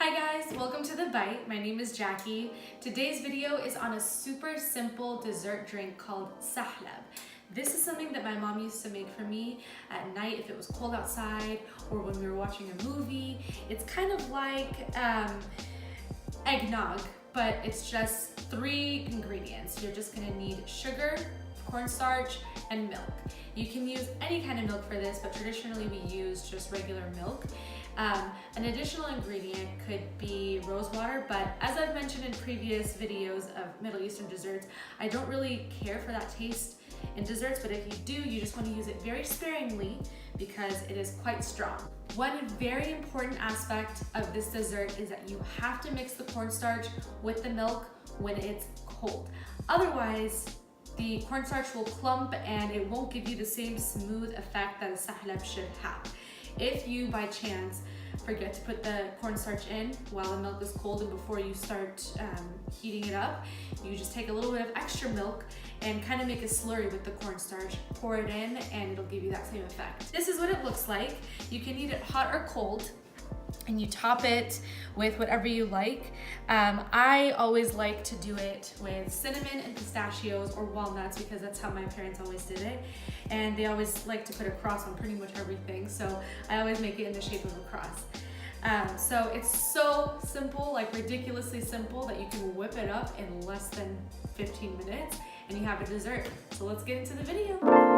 Hi guys, welcome to The Bite. My name is Jackie. Today's video is on a super simple dessert drink called Sahlab. This is something that my mom used to make for me at night if it was cold outside or when we were watching a movie. It's kind of like eggnog, but it's just 3 ingredients. You're just gonna need sugar, cornstarch, and milk. You can use any kind of milk for this, but traditionally we use just regular milk. An additional ingredient could be rose water, but as I've mentioned in previous videos of Middle Eastern desserts, I don't really care for that taste in desserts, but if you do, you just want to use it very sparingly because it is quite strong. One very important aspect of this dessert is that you have to mix the cornstarch with the milk when it's cold. Otherwise, the cornstarch will clump and it won't give you the same smooth effect that a sahlab should have. If you, by chance, forget to put the cornstarch in while the milk is cold and before you start heating it up, you just take a little bit of extra milk and kind of make a slurry with the cornstarch, pour it in, and it'll give you that same effect. This is what it looks like. You can eat it hot or cold, and you top it with whatever you like. I always like to do it with cinnamon and pistachios or walnuts because that's how my parents always did it. And they always like to put a cross on pretty much everything, so I always make it in the shape of a cross. So it's so simple, like ridiculously simple, that you can whip it up in less than 15 minutes and you have a dessert. So let's get into the video.